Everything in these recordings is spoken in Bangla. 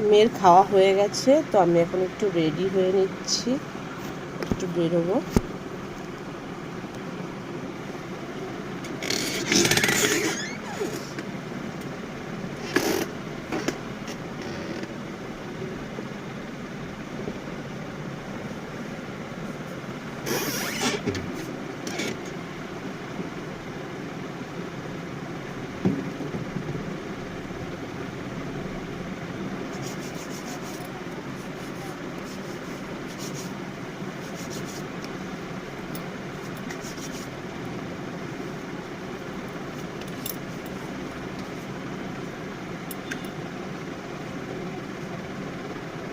মেয়ের খাওয়া হয়ে গেছে, তো আমি এখন একটু রেডি হয়ে নিচ্ছি, একটু বেরোবো।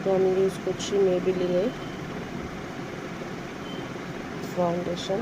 তো আমি ইউজ করছি মেবেলিনের ফাউন্ডেশন।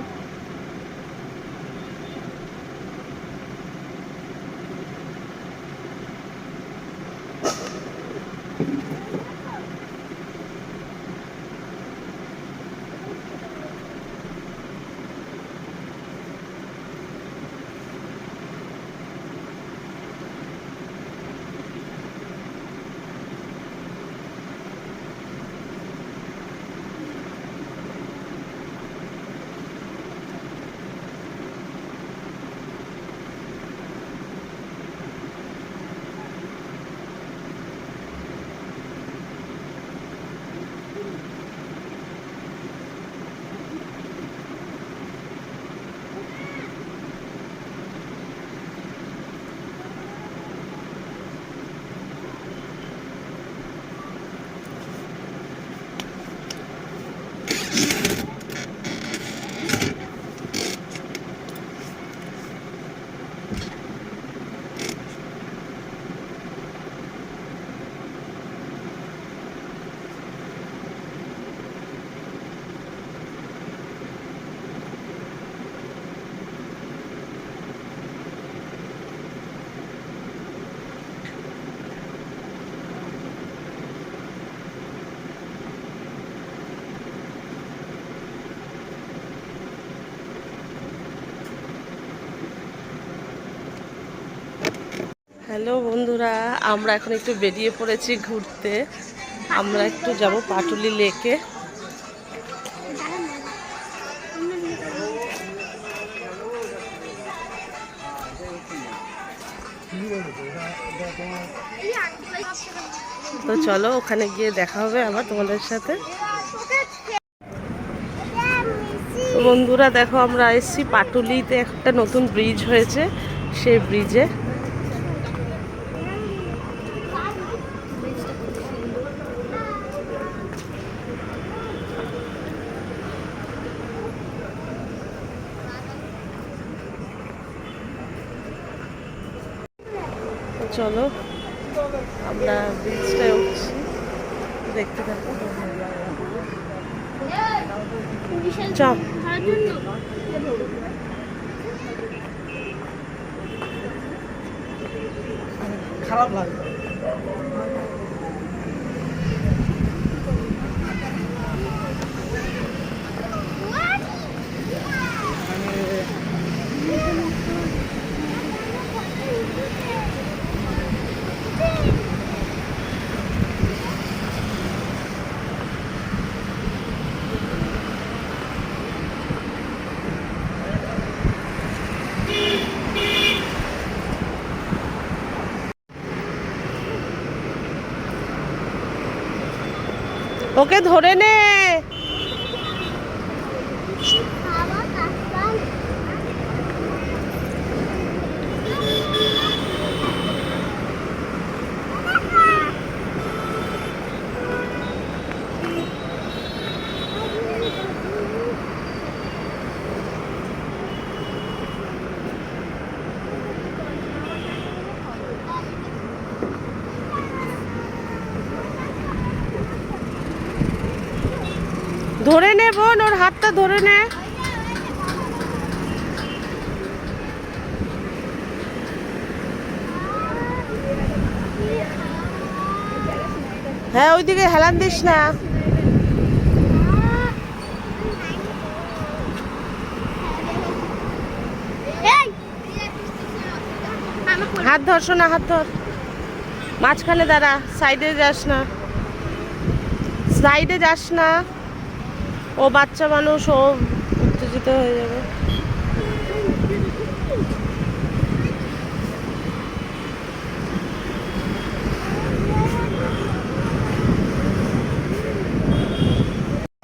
হ্যালো বন্ধুরা, আমরা এখন একটু বেরিয়ে পড়েছি ঘুরতে। আমরা একটু যাব পাটুলি লেকে। তো চলো, ওখানে গিয়ে দেখা হবে আবার তোমাদের সাথে। বন্ধুরা দেখো, আমরা এসেছি পাটুলিতে, একটা নতুন ব্রিজ হয়েছে, সেই ব্রিজে। চলো, আমরা ব্রিজটায় উঠছি, দেখতে থাকো। খারাপ লাগে। ওকে ধরে নে। ধরে নে বোন, ওর হাতটা ধরে নে। হ্যাঁ, ওইদিকে হেলান দিস না। হাত ধর, শোনা, হাত ধর। মাঝখানে দাঁড়া, সাইডে যাস না, সাইডে যাস না। ও বাচ্চা মানুষ, ও উত্তেজিত হয়ে যাবে।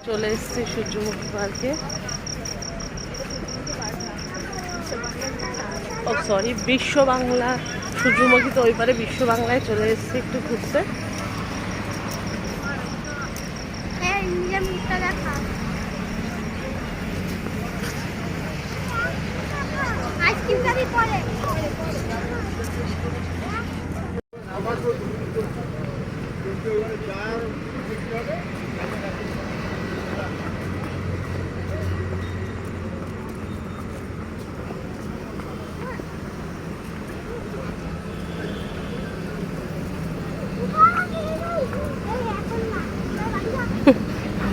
চলে এসেছি সূর্যমুখী পার্কে। ও সরি, বিশ্ব বাংলা। সূর্যমুখী তো ওই পারে, বিশ্ব বাংলায় চলে এসেছি একটু ঘুরতে।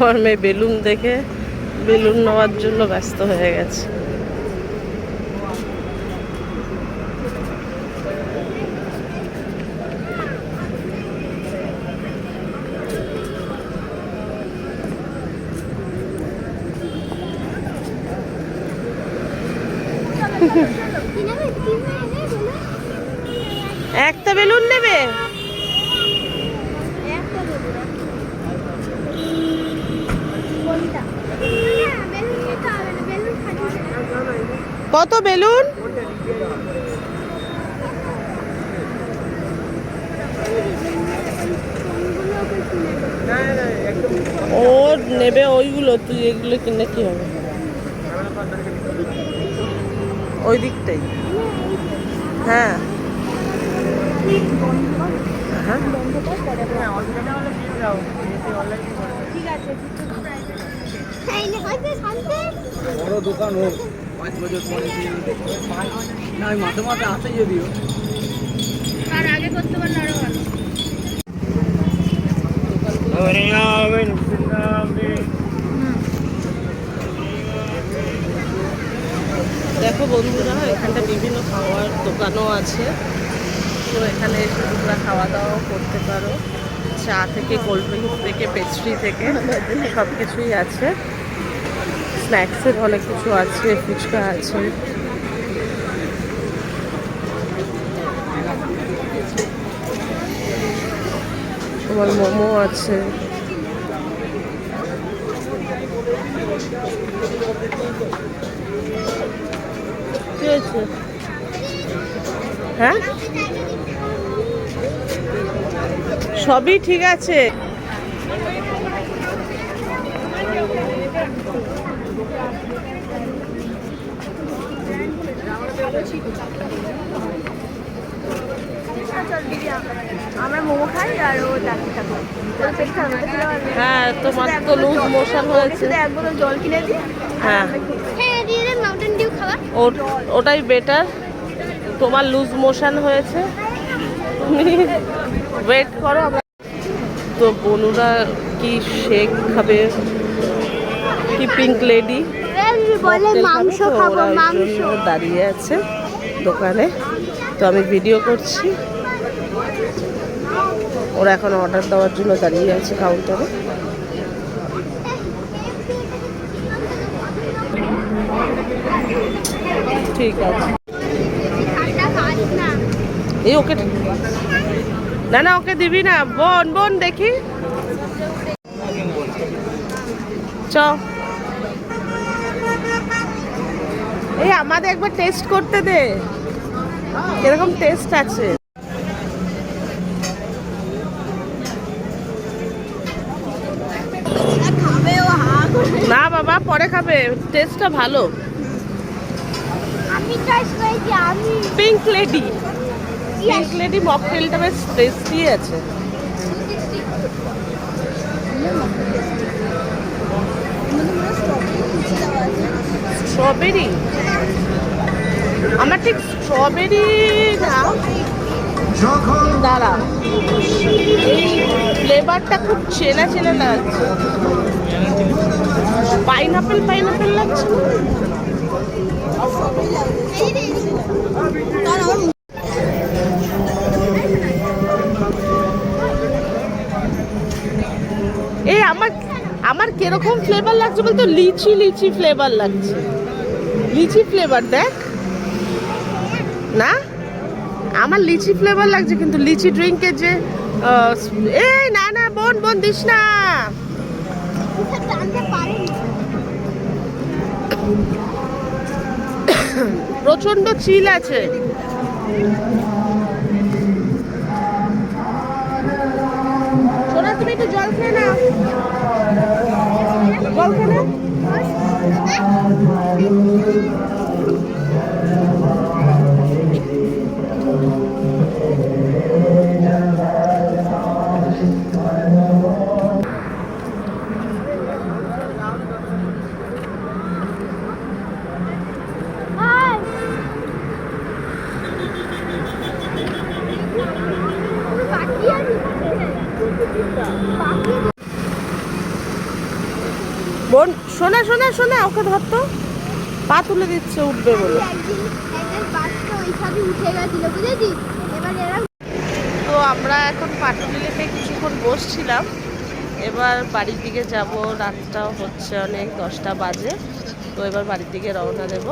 আমার মেয়ে বেলুন দেখে বেলুন নেওয়ার জন্য ব্যস্ত হয়ে গেছে। একটা বেলুন নেবে? কত বেলুন? ও নেবে ওইগুলো, তুই এগুলো কিনে কি হবে? ওই দিকটাই। হ্যাঁ হ্যাঁ, বড় দোকান হোক 5 বছর পরে না, ওই মাঝে মাঝে আসে যদিও, আর আগে করতে পারলে আরো ভালো। দেখো বন্ধুরা, এখানটা বিভিন্ন খাওয়ার দোকানও আছে। তো এখানে এসে তোমরা খাওয়া দাওয়াও করতে পারো। চা থেকে, কোল্ড ড্রিঙ্কস থেকে, পেস্ট্রি থেকে সব কিছুই আছে। স্ন্যাক্সের অনেক কিছু আছে, ফুচকা আছে। তোমার মোমো আছে। কি হয়েছে? হ্যাঁ, সবই ঠিক আছে। আমরা মোমো খাই আর ও চাকরি খাবো। হ্যাঁ, তোমার তো লুজ মোশন হয়েছে। এক বোতল জল কিনে দিই। হ্যাঁ, মাউন্টেন ডিউ খাওয়া ওটাই বেটার। তোমার লুজ মোশন হয়েছে, তুমি ওয়েট করো। তো বনুরা কি শেক খাবে, কি পিঙ্ক লেডি বলে মাংস খাবো, মাংস দাঁড়িয়ে আছে দোকানে। তো আমি ভিডিও করছি, ওরা এখন অর্ডার দেওয়ার জন্য দাঁড়িয়ে আছে কাউন্টারে। ঠিক আছে, এই ওকে না না, ওকে দিবি না। বোন বোন দেখি, চ এই আমাদের একবার টেস্ট করতে দে, এরকম টেস্ট আছে। না বাবা, পরে খাবে, টেস্টটা ভালো। আমি ট্রাই করেছি। আমি পিঙ্ক লেডি, পিঙ্ক লেডি মকটেলটা বেশ টেস্টি আছে। স্ট্রবেরি, আমার ঠিক স্ট্রবেরি না, দাঁড়া, এই ফ্লেভারটা খুব চেনা চেনা লাগছে। পাইনাপেল পাইনাপেল লাগছে না? এই আমার আমার কিরকম ফ্লেভার লাগছে বলতো, লিচি লিচি ফ্লেভার লাগছে, লিচি ফ্লেভার দেখ না, আমার লিচি ফ্লেভার লাগছে, কিন্তু লিচি ড্রিঙ্কের যে এই না না বোন বোন দিস না। টানতে পারেনি। প্রচন্ড চিল আছে। সোনা তুমি একটু জল খেয়ে নাও, জল খেয়ে নাও। হাই। বাকি আছে। বাকি বোন সোনা সোনা সোনা ওকে ধরতো, পা তুলে দিচ্ছে উঠবে বলে। একদিন বাসটা ওইভাবে উঠে গেছিল বুঝেছিস, এবার এরা তো আমরা এখন পাটুলিতে কিছুক্ষণ বসছিলাম, এবার বাড়ির দিকে যাব, রাতটাও হচ্ছে অনেক, 10টা বাজে। তো এবার বাড়ির দিকে রওনা দেব।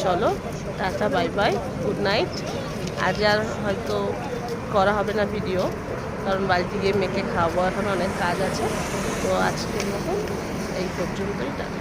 চলো tata bye bye, good night. আজ আর হয়তো করা হবে না ভিডিও, কারণ বাড়িতে গিয়ে মেয়েকে খাওয়াবো, এখন অনেক কাজ আছে। তো আজকের মতো এই পর্যন্তই, টাটা।